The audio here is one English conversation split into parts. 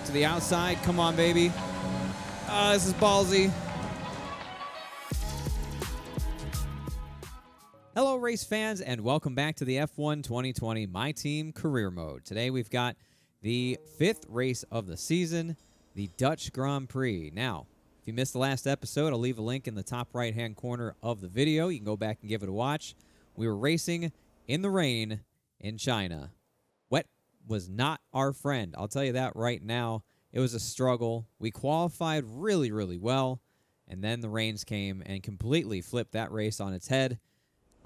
to the outside. Come on, baby. This is ballsy. Hello, race fans, and welcome back to the F1 2020 My Team Career Mode. Today we've got the 5th race of the season, the Dutch Grand Prix. Now, if you missed the last episode, I'll leave a link in the top right-hand corner of the video. You can go back and give it a watch. We were racing in the rain in China. Wet was not our friend. I'll tell you that right now. It was a struggle. We qualified really, really well, and then the rains came and completely flipped that race on its head.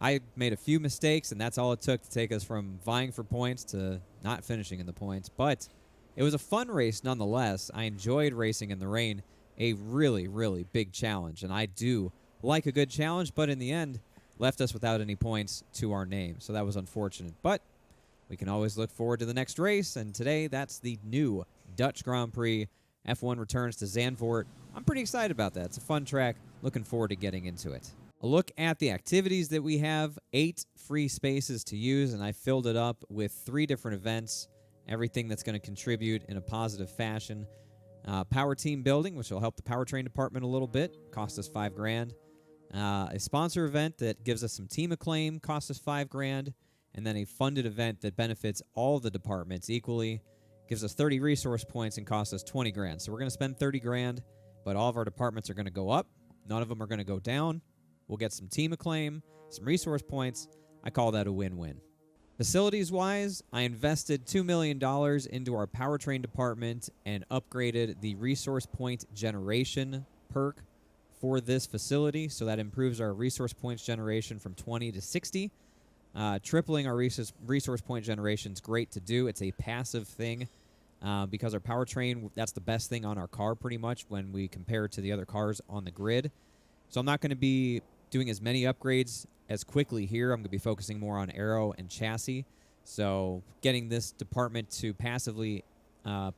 I made a few mistakes, and that's all it took to take us from vying for points to not finishing in the points. But it was a fun race nonetheless. I enjoyed racing in the rain, a really, really big challenge. And I do like a good challenge, but in the end, left us without any points to our name. So that was unfortunate. But we can always look forward to the next race, and today that's the new Dutch Grand Prix. F1 returns to Zandvoort. I'm pretty excited about that. It's a fun track. Looking forward to getting into it. A look at the activities that we have, 8 free spaces to use, and I filled it up with 3 different events, everything that's going to contribute in a positive fashion. Power team building, which will help the powertrain department a little bit, cost us $5 grand. A sponsor event that gives us some team acclaim, cost us $5 grand. And then a funded event that benefits all the departments equally, gives us 30 resource points and costs us 20 grand. So we're going to spend 30 grand, but all of our departments are going to go up. None of them are going to go down. We'll get some team acclaim, some resource points. I call that a win-win. Facilities-wise, I invested $2 million into our powertrain department and upgraded the resource point generation perk for this facility. So that improves our resource points generation from 20 to 60. Tripling our resource point generation is great to do. It's a passive thing because our powertrain, that's the best thing on our car pretty much when we compare it to the other cars on the grid. So I'm not going to be doing as many upgrades as quickly here. I'm going to be focusing more on aero and chassis. So getting this department to passively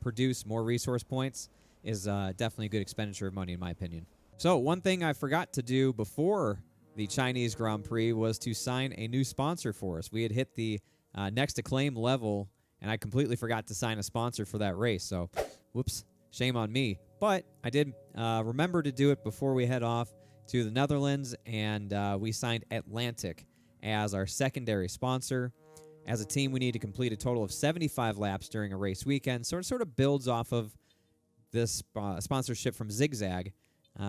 produce more resource points is definitely a good expenditure of money in my opinion. So one thing I forgot to do before the Chinese Grand Prix was to sign a new sponsor for us. We had hit the next acclaim level, and I completely forgot to sign a sponsor for that race. So, whoops, shame on me. But I did remember to do it before we head off to the Netherlands, and we signed Atlantic as our secondary sponsor. As a team, we need to complete a total of 75 laps during a race weekend. So it sort of builds off of this sponsorship from Zigzag.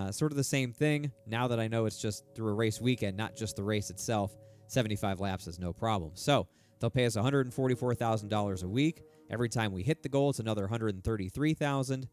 Sort of the same thing. Now that I know it's just through a race weekend, not just the race itself, 75 laps is no problem. So they'll pay us $144,000 a week. Every time we hit the goal, it's another $133,000,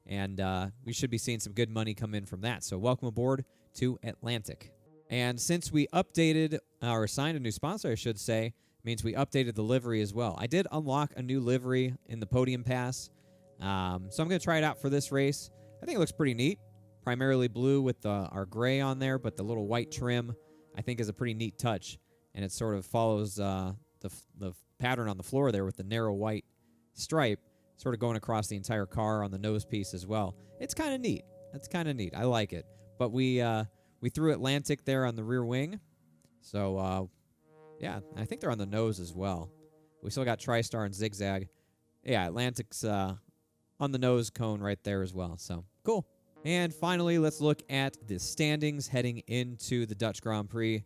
and we should be seeing some good money come in from that. So welcome aboard to Atlantic. And since we updated, or signed a new sponsor, I should say, means we updated the livery as well. I did unlock a new livery in the podium pass, so I'm going to try it out for this race. I think it looks pretty neat. Primarily blue with our gray on there, but the little white trim I think is a pretty neat touch, and it sort of follows the pattern on the floor there with the narrow white stripe sort of going across the entire car on the nose piece as well. It's kind of neat. It's kind of neat. I like it. But we threw Atlantic there on the rear wing, so yeah, I think they're on the nose as well. We still got TriStar and Zigzag. Yeah, Atlantic's on the nose cone right there as well. So cool. And finally, let's look at the standings heading into the Dutch Grand Prix.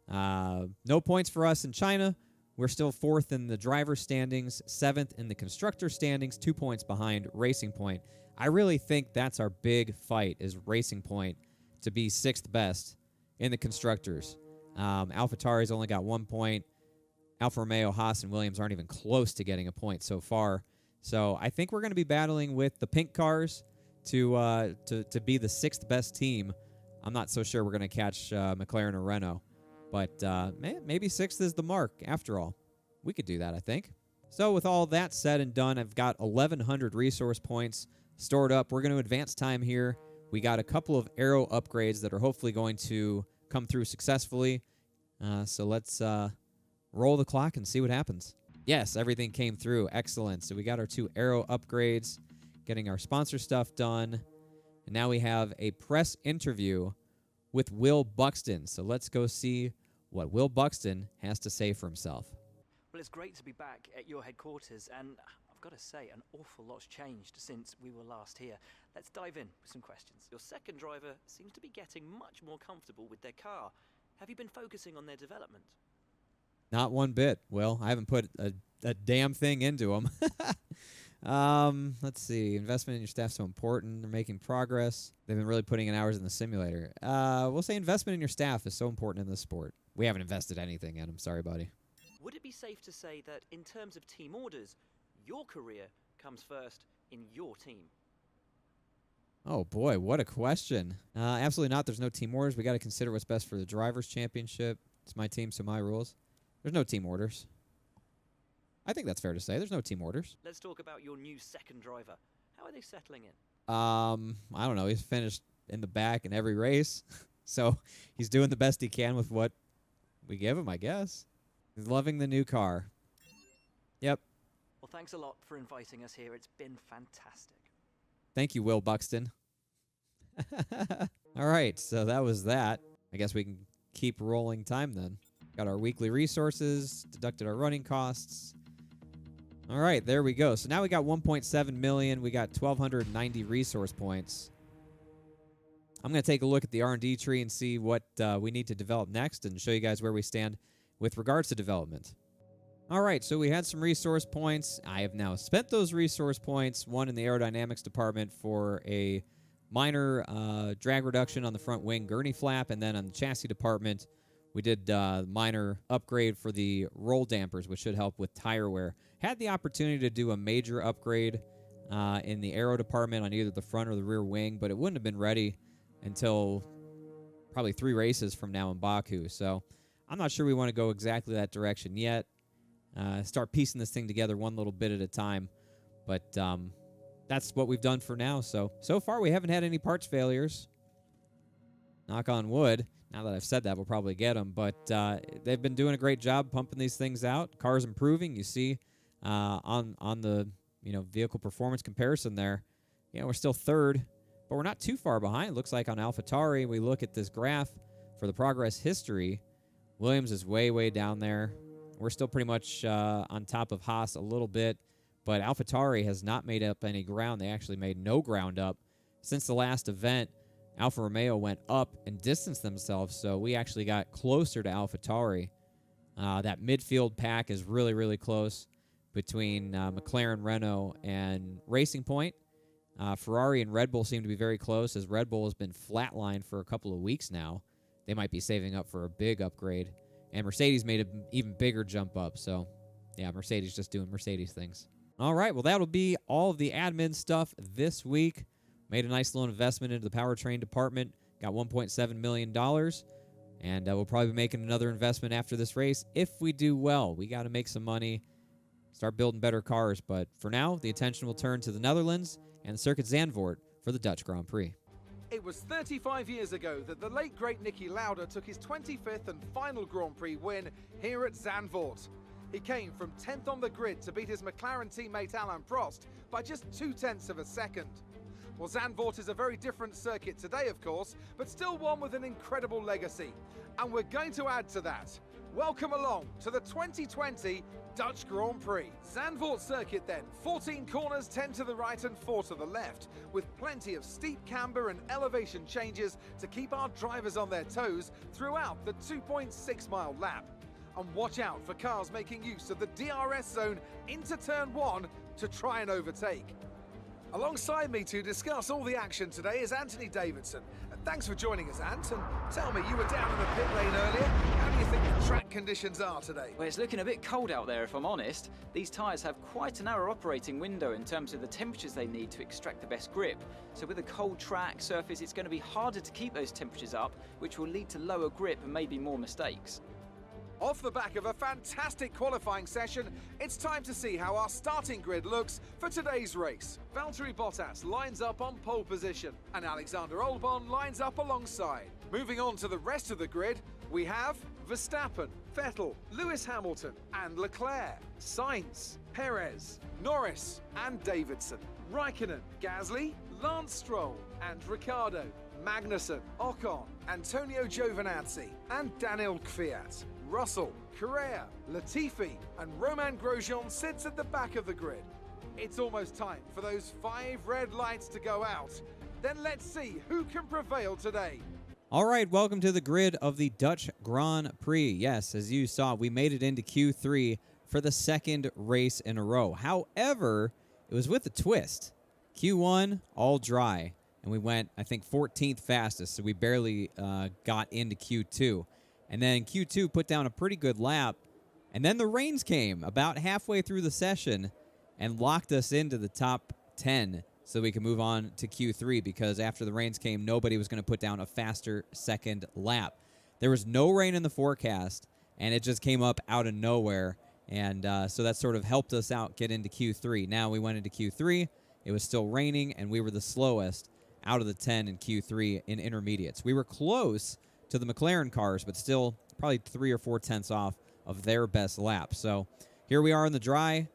No points for us in China. We're still 4th in the driver standings, 7th in the constructor standings, 2 points behind Racing Point. I really think that's our big fight, is Racing Point to be 6th best in the constructors. AlphaTauri's only got 1 point. Alfa Romeo, Haas, and Williams aren't even close to getting a point so far. So I think we're going to be battling with the pink cars to be the 6th best team. I'm not so sure we're going to catch McLaren or Renault, but maybe 6th is the mark after all. We could do that, I think. So with all that said and done, I've got 1,100 resource points stored up. We're going to advance time here. We got a couple of aero upgrades that are hopefully going to come through successfully. So let's roll the clock and see what happens. Yes, everything came through. Excellent. So we got our 2 aero upgrades, getting our sponsor stuff done. And now we have a press interview with Will Buxton. So let's go see what Will Buxton has to say for himself. Well, it's great to be back at your headquarters, and I've got to say, an awful lot's changed since we were last here. Let's dive in with some questions. Your second driver seems to be getting much more comfortable with their car. Have you been focusing on their development? Not one bit. Well, I haven't put a damn thing into them. Let's see. Investment in your staff so important. They're making progress. They've been really putting in hours in the simulator. We'll say investment in your staff is so important in this sport. We haven't invested anything in them. Sorry, buddy. Would it be safe to say that in terms of team orders, your career comes first in your team? Oh, boy. What a question. Absolutely not. There's no team orders. We got to consider what's best for the Drivers' Championship. It's my team, so my rules. There's no team orders. I think that's fair to say. There's no team orders. Let's talk about your new second driver. How are they settling in? I don't know. He's finished in the back in every race. So he's doing the best he can with what we give him, I guess. He's loving the new car. Yep. Well, thanks a lot for inviting us here. It's been fantastic. Thank you, Will Buxton. All right, so that was that. I guess we can keep rolling time then. Got our weekly resources, deducted our running costs. All right, there we go. So now we got 1.7 million. We got 1,290 resource points. I'm going to take a look at the R&D tree and see what we need to develop next and show you guys where we stand with regards to development. All right, so we had some resource points. I have now spent those resource points, one in the aerodynamics department for a minor drag reduction on the front wing gurney flap, and then on the chassis department, we did minor upgrade for the roll dampers, which should help with tire wear. Had the opportunity to do a major upgrade in the aero department on either the front or the rear wing, but it wouldn't have been ready until probably 3 races from now in Baku. So I'm not sure we want to go exactly that direction yet. Start piecing this thing together one little bit at a time. But that's what we've done for now. So far we haven't had any parts failures. Knock on wood. Now that I've said that, we'll probably get them. But they've been doing a great job pumping these things out. Car's improving. You see on the vehicle performance comparison there, we're still third, but we're not too far behind. It looks like on AlphaTauri, we look at this graph for the progress history. Williams is way, way down there. We're still pretty much on top of Haas a little bit, but AlphaTauri has not made up any ground. They actually made no ground up. Since the last event, Alfa Romeo went up and distanced themselves, so we actually got closer to AlphaTauri. That midfield pack is really, really close between McLaren, Renault, and Racing Point. Ferrari and Red Bull seem to be very close, as Red Bull has been flatlined for a couple of weeks now. They might be saving up for a big upgrade. And Mercedes made an even bigger jump up. So, yeah, Mercedes just doing Mercedes things. All right, well, that'll be all of the admin stuff this week. Made a nice little investment into the powertrain department. Got $1.7 million. And we'll probably be making another investment after this race if we do well. We got to make some money, start building better cars. But for now, the attention will turn to the Netherlands and the Circuit Zandvoort for the Dutch Grand Prix. It was 35 years ago that the late great Niki Lauda took his 25th and final Grand Prix win here at Zandvoort. He came from 10th on the grid to beat his McLaren teammate Alain Prost by just 0.2 of a second. Well, Zandvoort is a very different circuit today, of course, but still one with an incredible legacy. And we're going to add to that. Welcome along to the 2020 Dutch Grand Prix. Zandvoort circuit then, 14 corners, 10 to the right and 4 to the left, with plenty of steep camber and elevation changes to keep our drivers on their toes throughout the 2.6 mile lap. And watch out for cars making use of the DRS zone into turn 1 to try and overtake. Alongside me to discuss all the action today is Anthony Davidson. Thanks for joining us, Ant, and tell me, you were down in the pit lane earlier. How do you think the track conditions are today? Well, it's looking a bit cold out there, if I'm honest. These tyres have quite a narrow operating window in terms of the temperatures they need to extract the best grip. So with a cold track surface, it's going to be harder to keep those temperatures up, which will lead to lower grip and maybe more mistakes. Off the back of a fantastic qualifying session, it's time to see how our starting grid looks for today's race. Valtteri Bottas lines up on pole position, and Alexander Albon lines up alongside. Moving on to the rest of the grid, we have Verstappen, Vettel, Lewis Hamilton, and Leclerc, Sainz, Perez, Norris, and Davidson, Raikkonen, Gasly, Lance Stroll, and Ricciardo, Magnussen, Ocon, Antonio Giovinazzi, and Daniel Kvyat. Russell, Correa, Latifi, and Romain Grosjean sits at the back of the grid. It's almost time for those 5 red lights to go out. Then let's see who can prevail today. All right, welcome to the grid of the Dutch Grand Prix. Yes, as you saw, we made it into Q3 for the second race in a row. However, it was with a twist. Q1, all dry, and we went, I think, 14th fastest, so we barely got into Q2. And then Q2 put down a pretty good lap, and then the rains came about halfway through the session and locked us into the top 10 so we can move on to Q3, because after the rains came, nobody was going to put down a faster second lap. There was no rain in the forecast, and it just came up out of nowhere, and so that sort of helped us out get into Q3. Now we went into Q3. It was still raining, and we were the slowest out of the 10 in Q3 in intermediates. We were close to the McLaren cars, but still probably 3 or 4 tenths off of their best lap. So here we are in the dry.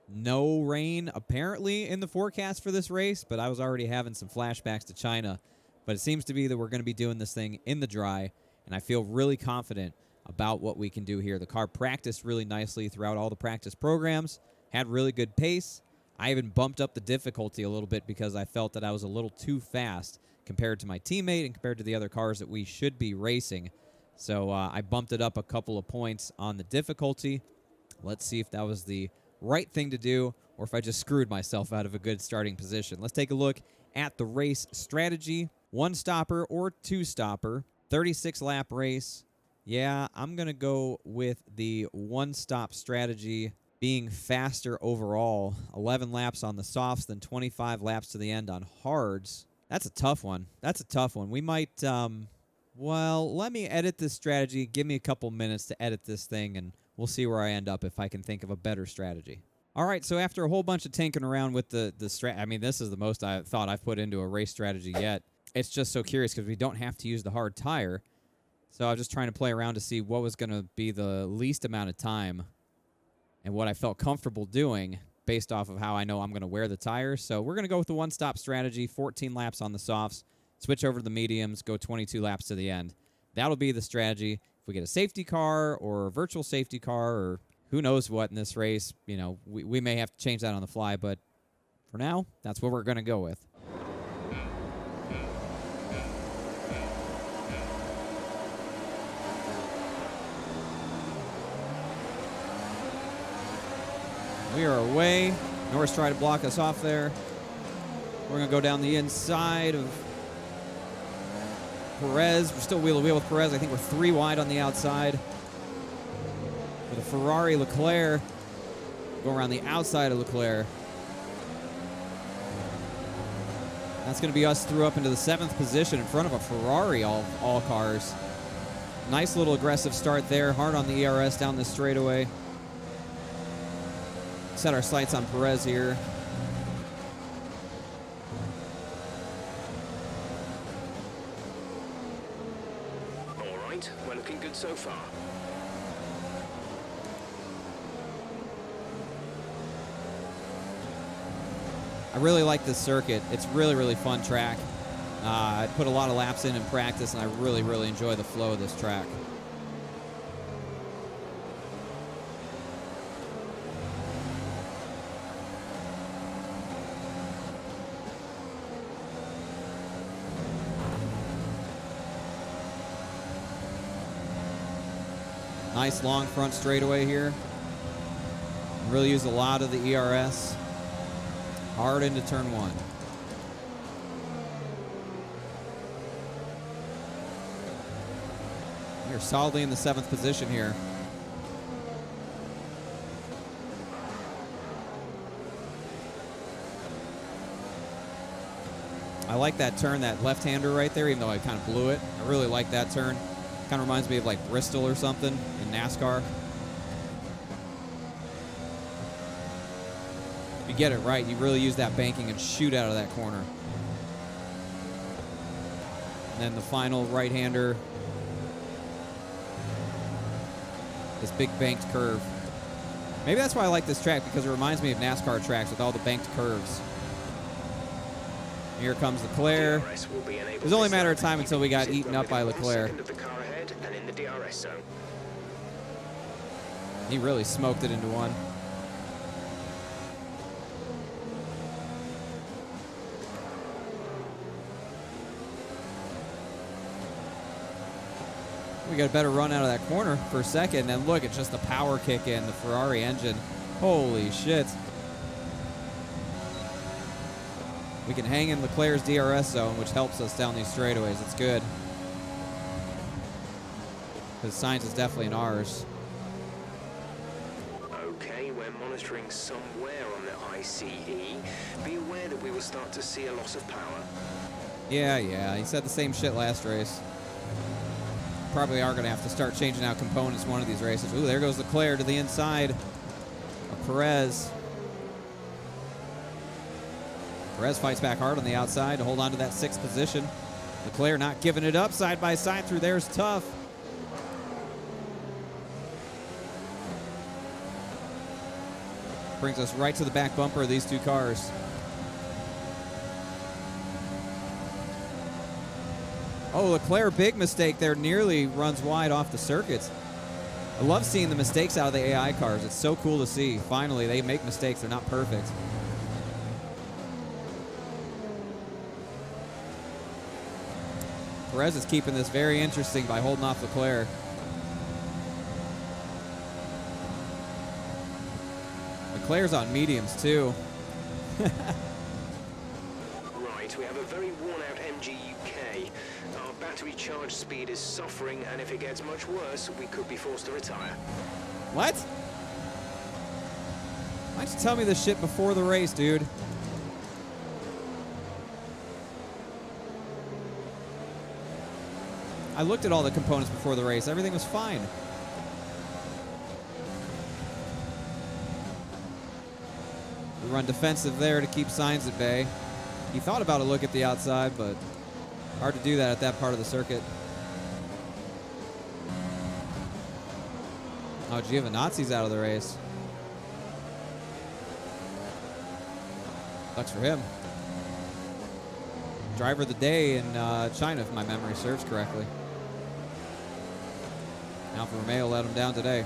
No rain apparently in the forecast for this race, but I was already having some flashbacks to China. But it seems to be that we're going to be doing this thing in the dry, and I feel really confident about what we can do here. The car practiced really nicely throughout all the practice programs, had really good pace. I even bumped up the difficulty a little bit because I felt that I was a little too fast compared to my teammate and compared to the other cars that we should be racing. So I bumped it up a couple of points on the difficulty. Let's see if that was the right thing to do or if I just screwed myself out of a good starting position. Let's take a look at the race strategy. 1-stopper or 2-stopper, 36-lap race. Yeah, I'm going to go with the 1-stop strategy, being faster overall. 11 laps on the softs, then 25 laps to the end on hards. That's a tough one. We might, well, let me edit this strategy. Give me a couple minutes to edit this thing, and we'll see where I end up if I can think of a better strategy. All right, so after a whole bunch of tinkering around with the strat, I mean, this is the most I thought I've put into a race strategy yet. It's just so curious because we don't have to use the hard tire. So I was just trying to play around to see what was going to be the least amount of time and what I felt comfortable doing based off of how I know I'm going to wear the tires. So we're going to go with the 1-stop strategy, 14 laps on the softs, switch over to the mediums, go 22 laps to the end. That'll be the strategy. If we get a safety car or a virtual safety car or who knows what in this race, you know, we may have to change that on the fly, but for now, that's what we're going to go with. We are away. Norris tried to block us off there. We're going to go down the inside of Perez. We're still wheel to wheel with Perez. I think we're 3 wide on the outside. With a Ferrari Leclerc. Go around the outside of Leclerc. That's going to be us through up into the 7th position in front of a Ferrari, all cars. Nice little aggressive start there. Hard on the ERS down the straightaway. Set our sights on Perez here. All right, we're looking good so far. I really like this circuit. It's really, really fun track. I put a lot of laps in practice, and I really, really enjoy the flow of this track. Nice long front straightaway here. Really use a lot of the ERS. Hard into turn 1. We're solidly in the 7th position here. I like that turn, that left-hander right there, even though I kind of blew it. I really like that turn. Kind of reminds me of like Bristol or something in NASCAR. If you get it right, you really use that banking and shoot out of that corner. And then the final right-hander. This big banked curve. Maybe that's why I like this track, because it reminds me of NASCAR tracks with all the banked curves. Here comes Leclerc. It was only a matter of time until we got eaten up by Leclerc. He really smoked it into one. We got a better run out of that corner for a second, and look, it's just the power kick in, the Ferrari engine. Holy shit. We can hang in Leclerc's DRS zone, which helps us down these straightaways. It's good. Because Sainz is definitely in ours. Okay, we're monitoring somewhere on the ICE. Be aware that we will start to see a loss of power. Yeah, he said the same shit last race. Probably are going to have to start changing out components one of these races. Ooh, there goes Leclerc to the inside of Perez. Perez fights back hard on the outside to hold on to that 6th position. Leclerc not giving it up. Side by side through there is tough. Brings us right to the back bumper of these two cars. Oh, Leclerc, big mistake there. Nearly runs wide off the circuit. I love seeing the mistakes out of the AI cars. It's so cool to see. Finally, they make mistakes. They're not perfect. Perez is keeping this very interesting by holding off Leclerc. Leclerc's on mediums, too. Right, we have a very worn-out MG UK. Our battery charge speed is suffering, and if it gets much worse, we could be forced to retire. What? Why'd you tell me this shit before the race, dude? I looked at all the components before the race. Everything was fine. We run defensive there to keep Sainz at bay. He thought about a look at the outside, but hard to do that at that part of the circuit. Oh, Giovinazzi's out of the race. Sucks for him. Driver of the day in China, if my memory serves correctly. Alfa Romeo let him down today.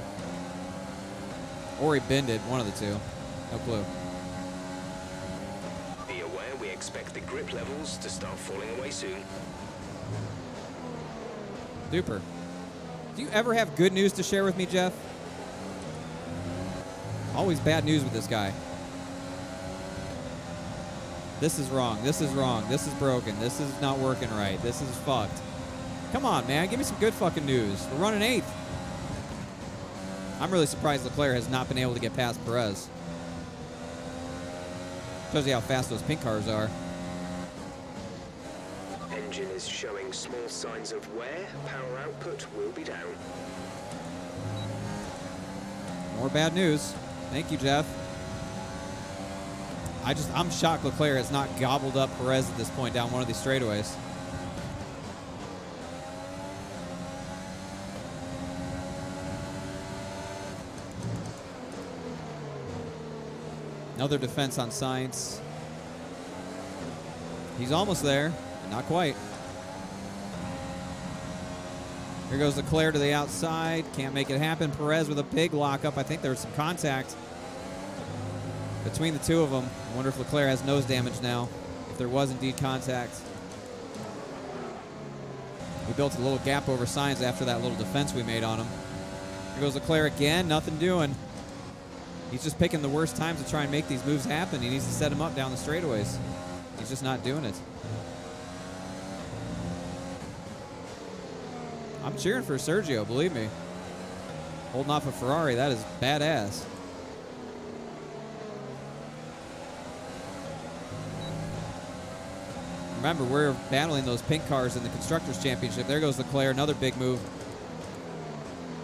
Or he binned it, one of the two. No clue. Be aware, we expect the grip levels to start falling away soon. Super. Do you ever have good news to share with me, Jeff? Always bad news with this guy. This is wrong. This is wrong. This is broken. This is not working right. This is fucked. Come on, man. Give me some good fucking news. We're running 8th. I'm really surprised Leclerc has not been able to get past Perez. Shows you how fast those pink cars are. Engine is showing small signs of wear. Power output will be down. More bad news. Thank you, Jeff. I'm shocked Leclerc has not gobbled up Perez at this point down one of these straightaways. Another defense on Sainz. He's almost there, but not quite. Here goes Leclerc to the outside. Can't make it happen. Perez with a big lockup. I think there was some contact between the two of them. I wonder if Leclerc has nose damage now, if there was indeed contact. We built a little gap over Sainz after that little defense we made on him. Here goes Leclerc again. Nothing doing. He's just picking the worst times to try and make these moves happen. He needs to set him up down the straightaways. He's just not doing it. I'm cheering for Sergio, believe me. Holding off a Ferrari, that is badass. Remember, we're battling those pink cars in the Constructors' Championship. There goes Leclerc, another big move.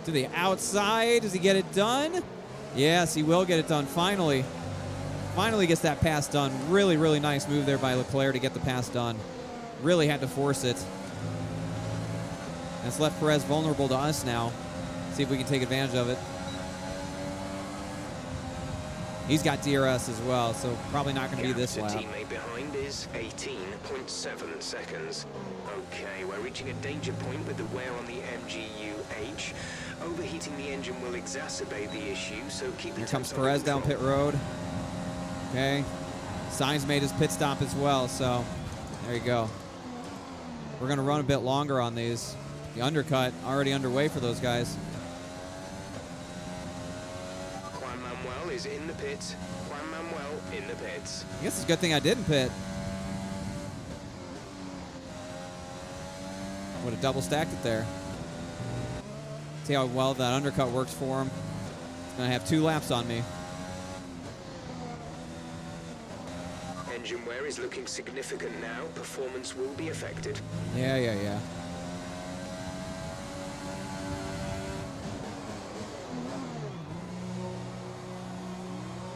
To the outside, does he get it done? Yes, he will get it done, finally. Finally gets that pass done. Really, really nice move there by Leclerc to get the pass done. Really had to force it. And it's left Perez vulnerable to us now. See if we can take advantage of it. He's got DRS as well, so probably not going to be this lap. Teammate behind is 18.7 seconds. Okay, we're reaching a danger point with the wear on the MGU-H. Overheating the engine will exacerbate the issue, so keep the Here comes Perez down pit road. Okay. Sainz made his pit stop as well, so there you go. We're going to run a bit longer on these. The undercut already underway for those guys. Juan Manuel is in the pits. Juan Manuel in the pits. I guess it's a good thing I didn't pit. Would have double stacked it there. See how well that undercut works for him. He's going to have 2 laps on me. Engine wear is looking significant now. Performance will be affected. Yeah.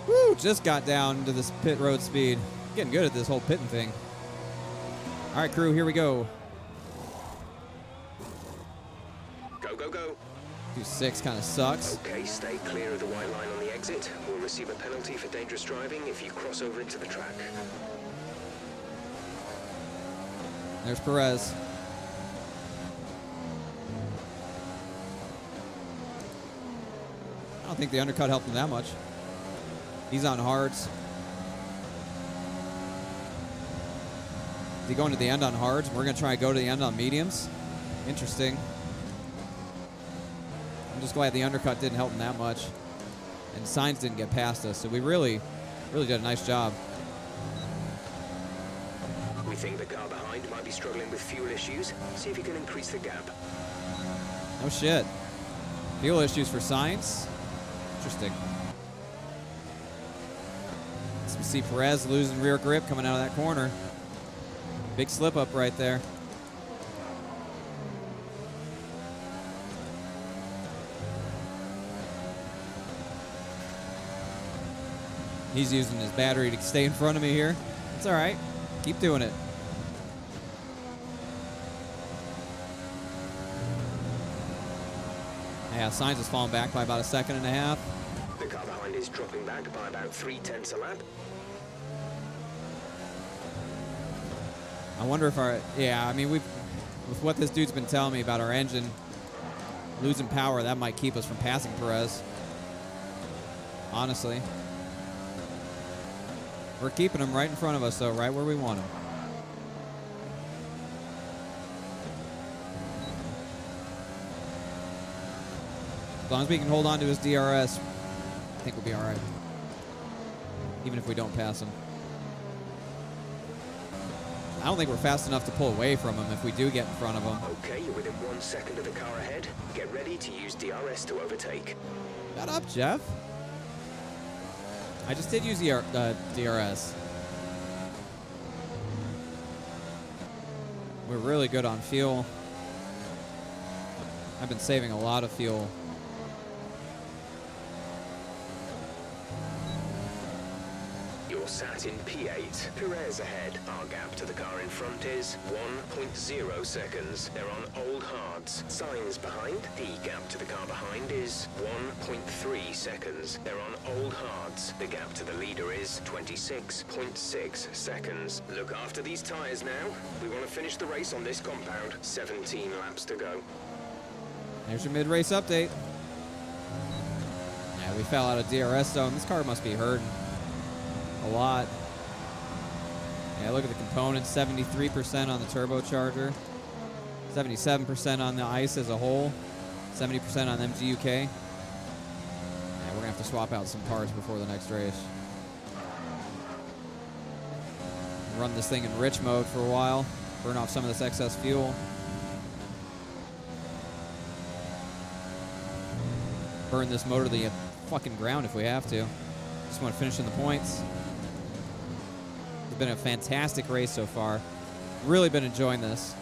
Woo, just got down to this pit road speed. Getting good at this whole pitting thing. All right, crew, here we go. Go, go, go. 2.6 kind of sucks. Okay, stay clear of the white line on the exit. We'll receive a penalty for dangerous driving if you cross over into the track. There's Perez. I don't think the undercut helped him that much. He's on hards. Is he going to the end on hards? We're going to try to go to the end on mediums. Interesting. I'm just glad the undercut didn't help him that much. And Sainz didn't get past us. So we really did a nice job. We think the car behind might be struggling with fuel issues. See if you can increase the gap. Oh shit. Fuel issues for Sainz? Interesting. Let's see Perez losing rear grip coming out of that corner. Big slip up right there. He's using his battery to stay in front of me here. It's all right. Keep doing it. Yeah, Sainz is falling back by about 1.5 seconds. The car behind is dropping back by about 0.3 a lap. I wonder if I mean, with what this dude's been telling me about our engine losing power, that might keep us from passing Perez. Honestly. We're keeping him right in front of us, though, right where we want him. As long as we can hold on to his DRS, I think we'll be all right. Even if we don't pass him. I don't think we're fast enough to pull away from him if we do get in front of him. Okay, you're within 1 second of the car ahead. Get ready to use DRS to overtake. Shut up, Jeff. I just did use DRS. We're really good on fuel. I've been saving a lot of fuel. You're sat in P8. Perez ahead. Our gap to the car in front is 1.0 seconds. They're on old hards. Sainz behind. The gap to the car behind is 1.3 seconds. They're on old hards. The gap to the leader is 26.6 seconds. Look after these tires now. We want to finish the race on this compound. 17 laps to go. There's your mid-race update. Yeah, we fell out of DRS zone. This car must be hurting a lot. Yeah, look at the components. 73% on the turbocharger. 77% on the ICE as a whole. 70% on MGUK. Yeah, we're going to have to swap out some parts before the next race. Run this thing in rich mode for a while. Burn off some of this excess fuel. Burn this motor to the fucking ground if we have to. Just want to finish in the points. It's been a fantastic race so far. Really been enjoying this.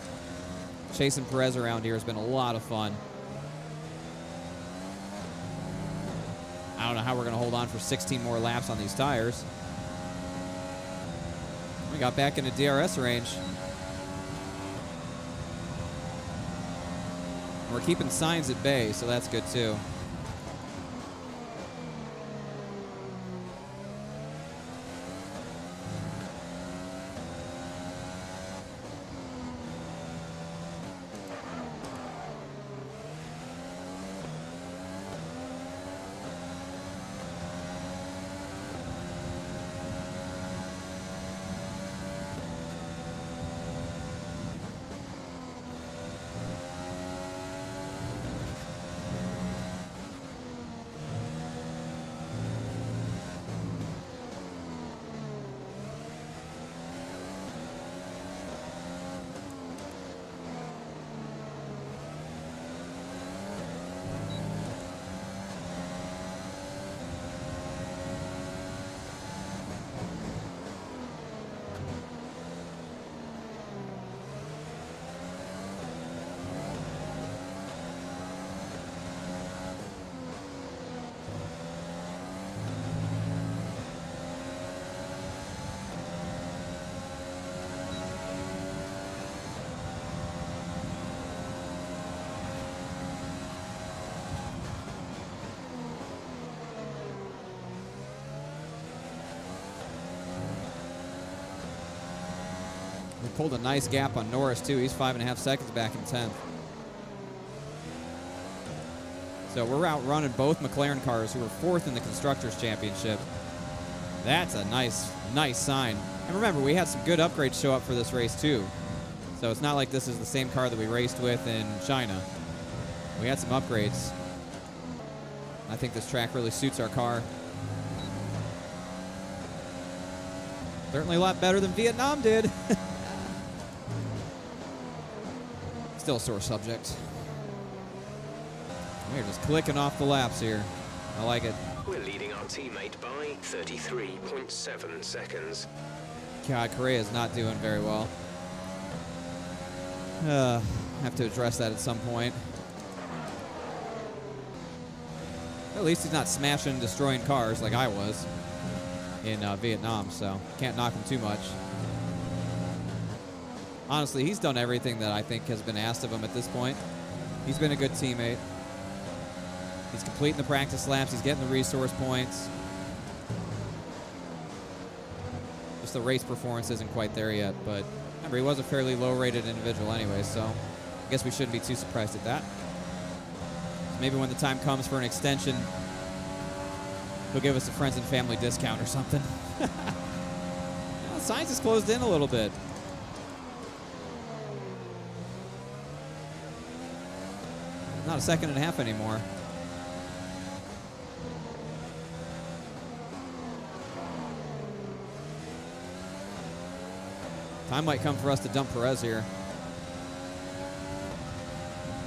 Chasing Perez around here has been a lot of fun. I don't know how we're going to hold on for 16 more laps on these tires. We got back into DRS range. We're keeping Sainz at bay, so that's good too. We pulled a nice gap on Norris, too. He's 5.5 seconds back in 10th. So we're outrunning both McLaren cars, who were 4th in the Constructors' Championship. That's a nice sign. And remember, we had some good upgrades show up for this race, too. So it's not like this is the same car that we raced with in China. We had some upgrades. I think this track really suits our car. Certainly a lot better than Vietnam did. Still a sore subject. We're just clicking off the laps here. I like it. We're leading our teammate by 33.7 seconds. God, Correa's not doing very well. Have to address that at some point. At least he's not smashing and destroying cars like I was in Vietnam, so can't knock him too much. Honestly, he's done everything that I think has been asked of him at this point. He's been a good teammate. He's completing the practice laps. He's getting the resource points. Just the race performance isn't quite there yet, but remember, he was a fairly low-rated individual anyway, so I guess we shouldn't be too surprised at that. Maybe when the time comes for an extension, he'll give us a friends and family discount or something. Well, Sainz is closed in a little bit. Not a 1.5 seconds anymore. Time might come for us to dump Perez here.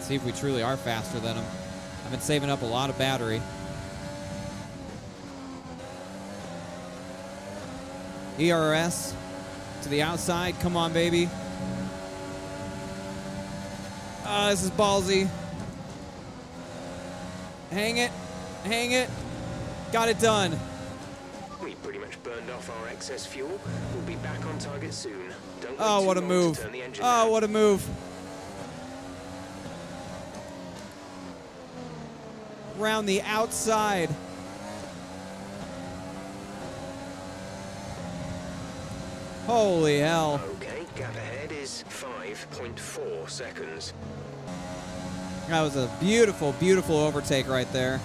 See if we truly are faster than him. I've been saving up a lot of battery. ERS to the outside. Come on, baby. This is ballsy. Hang it. Hang it. Got it done. We pretty much burned off our excess fuel. We'll be back on target soon. Don't wait Oh, too what a long to move. turn the engine Oh, down. what a move. Around the outside. Holy hell. Okay, gap ahead is 5.4 seconds. That was a beautiful, beautiful overtake right there.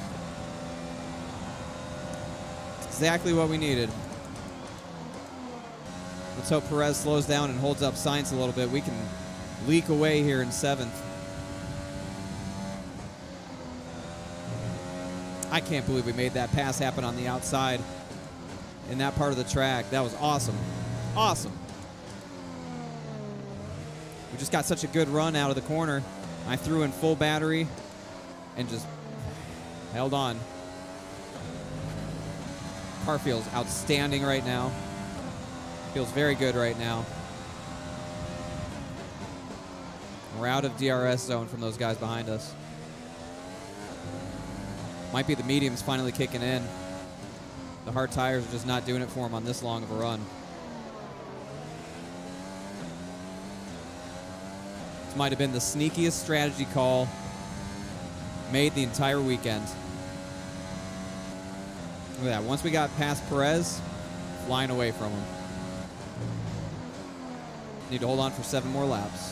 Exactly what we needed. Let's hope Perez slows down and holds up Sainz a little bit. We can leak away here in 7th. I can't believe we made that pass happen on the outside in that part of the track. That was awesome. Awesome. We just got such a good run out of the corner. I threw in full battery and just held on. Car feels outstanding right now. Feels very good right now. We're out of DRS zone from those guys behind us. Might be the mediums finally kicking in. The hard tires are just not doing it for them on this long of a run. This might have been the sneakiest strategy call made the entire weekend. Look at that. Once we got past Perez, flying away from him. Need to hold on for 7 more laps.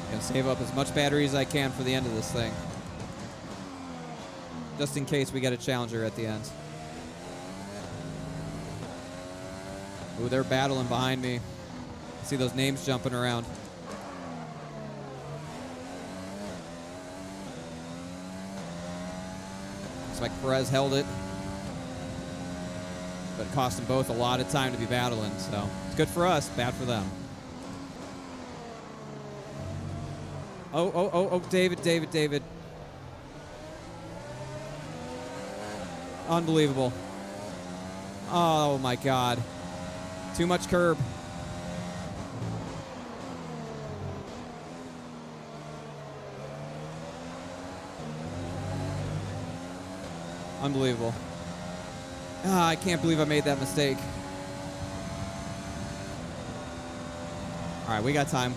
Gonna save up as much battery as I can for the end of this thing. Just in case we get a challenger at the end. Ooh, they're battling behind me. I see those names jumping around. Looks like Perez held it. But it cost them both a lot of time to be battling, so it's good for us, bad for them. Oh, David. Unbelievable. Oh, my God. Too much curb. Unbelievable. I can't believe I made that mistake. All right, we got time.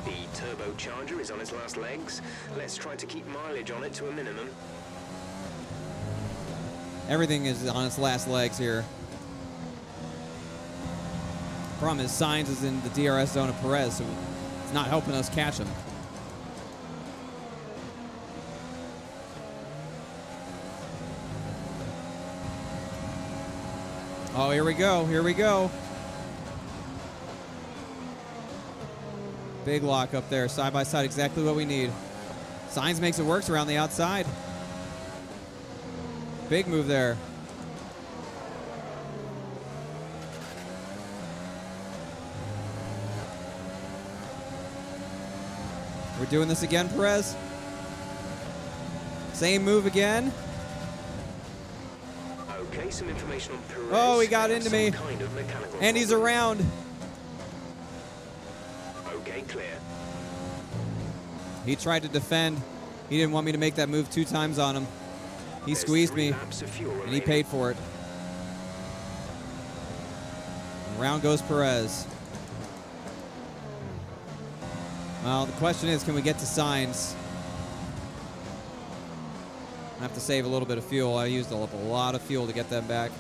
The turbocharger is on its last legs. Let's try to keep mileage on it to a minimum. Everything is on its last legs here. Problem is, Sainz is in the DRS zone of Perez, so it's not helping us catch him. Oh, here we go. Here we go. Big lock up there. Side by side, exactly what we need. Sainz makes it work around the outside. Big move there. We're doing this again, Perez. Same move again. Okay, some information on Perez. Oh, he got into me. Kind of mechanical And he's problem. around. Okay, clear. He tried to defend. He didn't want me to make that move 2 times on him. He There's squeezed 3 me, laps of fuel and he remaining. paid for it. And round goes Perez. Well, the question is, can we get to Sainz? I have to save a little bit of fuel. I used a lot of fuel to get them back.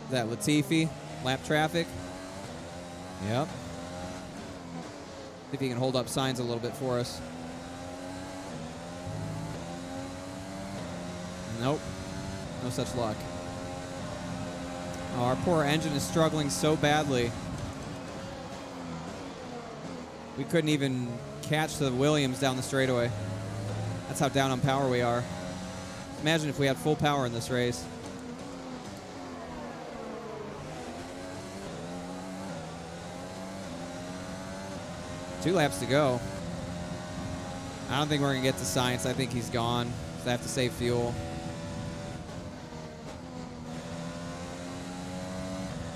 Is that Latifi? Lap traffic? Yep. See if he can hold up Sainz a little bit for us. Nope. No such luck. Oh, our poor engine is struggling so badly. We couldn't even catch the Williams down the straightaway. That's how down on power we are. Imagine if we had full power in this race. Two laps to go. I don't think we're going to get to Sainz. I think he's gone. So I have to save fuel.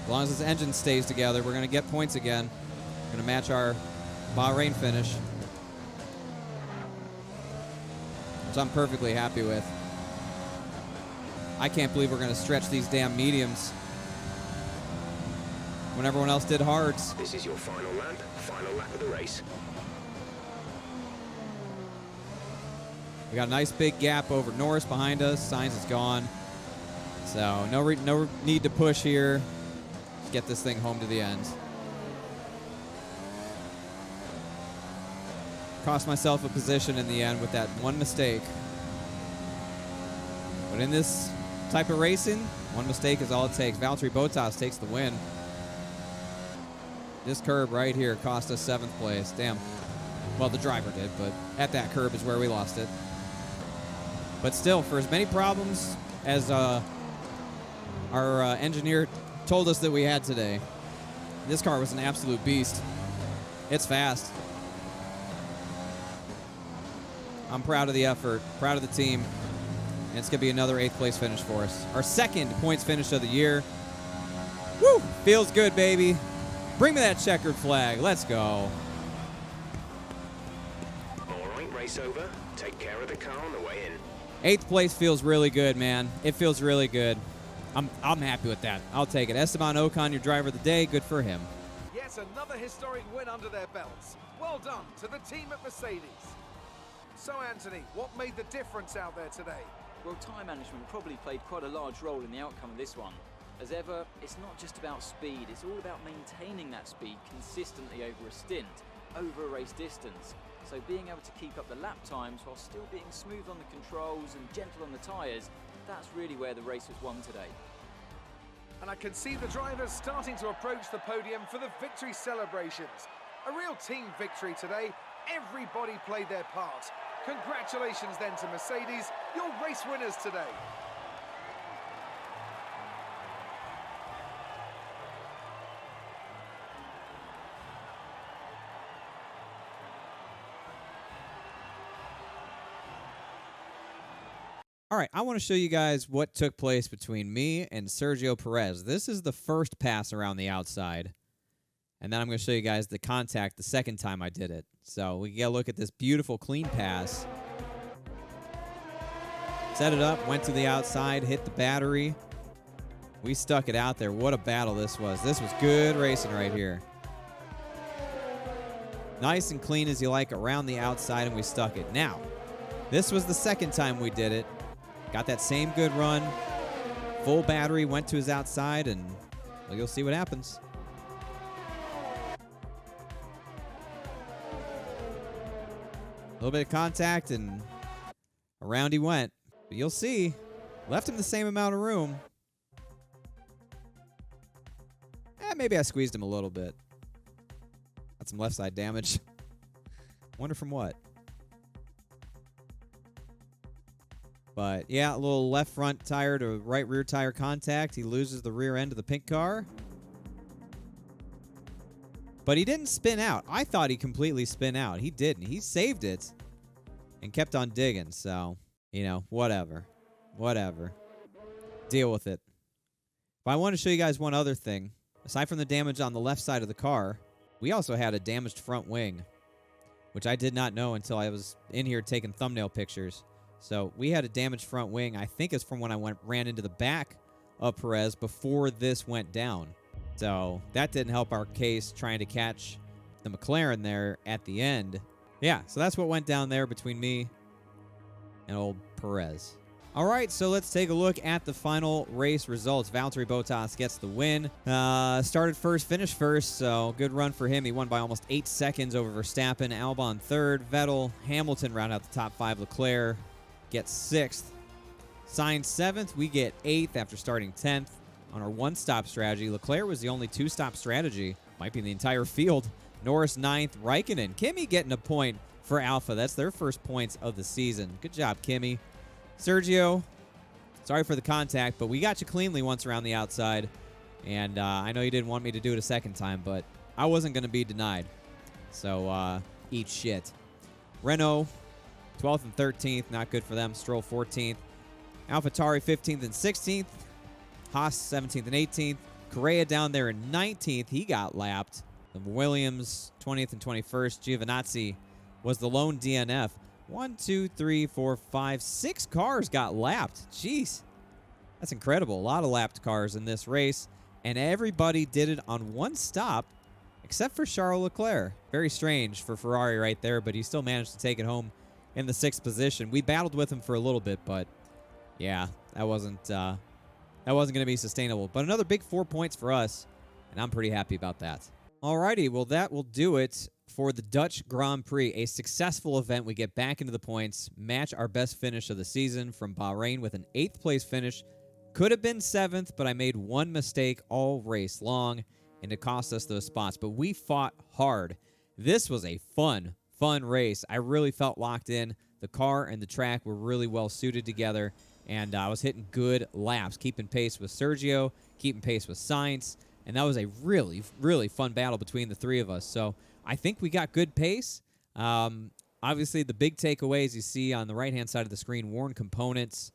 As long as this engine stays together, we're going to get points again. We're going to match our Bahrain finish, which I'm perfectly happy with. I can't believe we're going to stretch these damn mediums when everyone else did hards. This is your final lap of the race. We got a nice big gap over Norris behind us. Sainz is gone. So no need to push here. Let's get this thing home to the end. Cost myself a position in the end with that one mistake. But in this type of racing, one mistake is all it takes. Valtteri Bottas takes the win. This curb right here cost us 7th place. Damn. Well, the driver did, but at that curb is where we lost it. But still, for as many problems as our engineer told us that we had today, this car was an absolute beast. It's fast. I'm proud of the effort, proud of the team, and it's going to be another 8th place finish for us. Our 2nd points finish of the year. Woo! Feels good, baby. Bring me that checkered flag. Let's go. All right, race over. Take care of the car on the way in. 8th place feels really good, man. It feels really good. I'm happy with that. I'll take it. Esteban Ocon, your driver of the day. Good for him. Yet another historic win under their belts. Well done to the team at Mercedes. So, Anthony, what made the difference out there today? Well, time management probably played quite a large role in the outcome of this one. As ever, it's not just about speed, it's all about maintaining that speed consistently over a stint, over a race distance. So being able to keep up the lap times while still being smooth on the controls and gentle on the tyres, that's really where the race was won today. And I can see the drivers starting to approach the podium for the victory celebrations. A real team victory today. Everybody played their part. Congratulations then to Mercedes, your race winners today. All right, I want to show you guys what took place between me and Sergio Perez. This is the first pass around the outside. And then I'm going to show you guys the contact the second time I did it. So we get a look at this beautiful clean pass. Set it up, went to the outside, hit the battery. We stuck it out there. What a battle this was. This was good racing right here. Nice and clean as you like around the outside, and we stuck it. Now, this was the second time we did it. Got that same good run. Full battery, went to his outside, and well, you'll see what happens. A little bit of contact, and around he went. But you'll see. Left him the same amount of room. Maybe I squeezed him a little bit. Got some left side damage. Wonder from what. But yeah, a little left front tire to right rear tire contact. He loses the rear end of the pink car. But he didn't spin out. I thought he completely spin out. He didn't. He saved it and kept on digging. So, you know, whatever. Whatever. Deal with it. But I want to show you guys one other thing. Aside from the damage on the left side of the car, we also had a damaged front wing, which I did not know until I was in here taking thumbnail pictures. So we had a damaged front wing. I think it's from when I ran into the back of Perez before this went down. So that didn't help our case trying to catch the McLaren there at the end. Yeah, so that's what went down there between me and old Perez. All right, so let's take a look at the final race results. Valtteri Bottas gets the win. Started first, finished first, so good run for him. He won by almost 8 seconds over Verstappen. Albon third. Vettel, Hamilton round out the top 5. Leclerc gets 6th. Sainz 7th. We get 8th after starting 10th on our one-stop strategy. Leclerc was the only two-stop strategy. Might be in the entire field. Norris 9th. Raikkonen. Kimi getting a point for Alpha. That's their first points of the season. Good job, Kimi. Sergio, sorry for the contact, but we got you cleanly once around the outside. And I know you didn't want me to do it a second time, but I wasn't going to be denied. So eat shit. Renault, 12th and 13th, not good for them. Stroll, 14th. AlphaTauri, 15th and 16th. Haas, 17th and 18th. Correa down there in 19th. He got lapped. Williams, 20th and 21st. Giovinazzi was the lone DNF. 1, 2, 3, 4, 5, 6 cars got lapped. Jeez. That's incredible. A lot of lapped cars in this race. And everybody did it on one stop, except for Charles Leclerc. Very strange for Ferrari right there, but he still managed to take it home in the 6th position. We battled with him for a little bit, but yeah, that wasn't going to be sustainable. But another big 4 points for us, and I'm pretty happy about that. Alrighty, well, that will do it for the Dutch Grand Prix, a successful event. We get back into the points, match our best finish of the season from Bahrain with an 8th place finish. Could have been 7th, but I made one mistake all race long, and it cost us those spots. But we fought hard. This was a fun race. I really felt locked in. The car and the track were really well suited together, and I was hitting good laps, keeping pace with Sergio, keeping pace with Sainz, and that was a really, really fun battle between the three of us. So I think we got good pace. Obviously, the big takeaways you see on the right-hand side of the screen, worn components.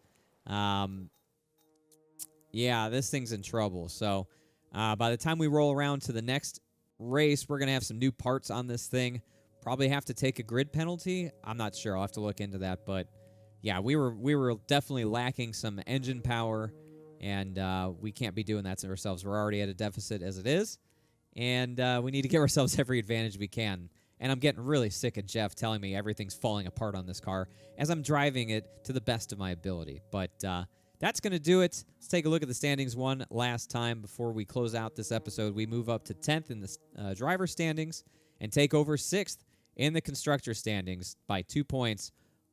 Yeah, this thing's in trouble. So by the time we roll around to the next race, we're going to have some new parts on this thing. Probably have to take a grid penalty. I'm not sure. I'll have to look into that. But yeah, we were definitely lacking some engine power, and we can't be doing that to ourselves. We're already at a deficit as it is, and we need to give ourselves every advantage we can. And I'm getting really sick of Jeff telling me everything's falling apart on this car as I'm driving it to the best of my ability. But that's going to do it. Let's take a look at the standings one last time before we close out this episode. We move up to 10th in the driver standings and take over 6th in the constructor standings by 2 points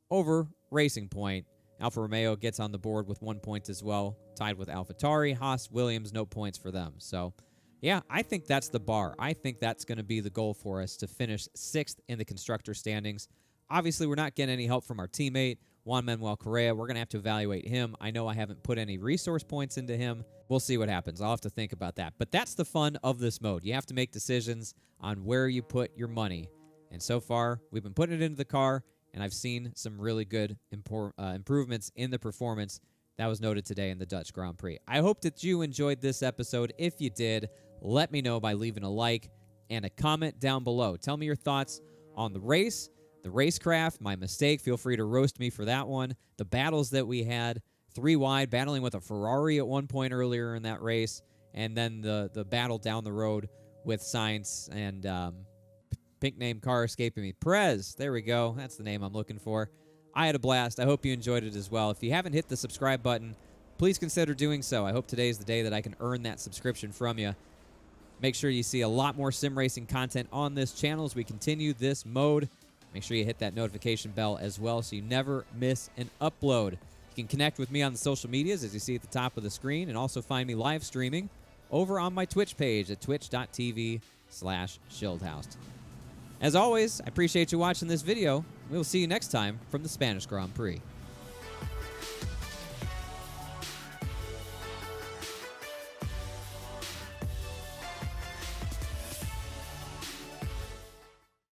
over Racing Point. Alfa Romeo gets on the board with 1 point as well, tied with AlphaTauri. Haas, Williams, no points for them. So, yeah, I think that's the bar. I think that's going to be the goal for us, to finish 6th in the constructor standings. Obviously, we're not getting any help from our teammate, Juan Manuel Correa. We're going to have to evaluate him. I know I haven't put any resource points into him. We'll see what happens. I'll have to think about that. But that's the fun of this mode. You have to make decisions on where you put your money. And so far, we've been putting it into the car, and I've seen some really good improvements in the performance that was noted today in the Dutch Grand Prix. I hope that you enjoyed this episode. If you did, let me know by leaving a like and a comment down below. Tell me your thoughts on the race, the racecraft, my mistake. Feel free to roast me for that one. The battles that we had, 3 wide, battling with a Ferrari at one point earlier in that race, and then the battle down the road with Sainz and pink name car escaping me. Perez, there we go. That's the name I'm looking for. I had a blast. I hope you enjoyed it as well. If you haven't hit the subscribe button, please consider doing so. I hope today is the day that I can earn that subscription from you. Make sure you see a lot more sim racing content on this channel as we continue this mode. Make sure you hit that notification bell as well so you never miss an upload. You can connect with me on the social medias as you see at the top of the screen, and also find me live streaming over on my Twitch page at twitch.tv/Schildhouse. As always, I appreciate you watching this video. We will see you next time from the Spanish Grand Prix.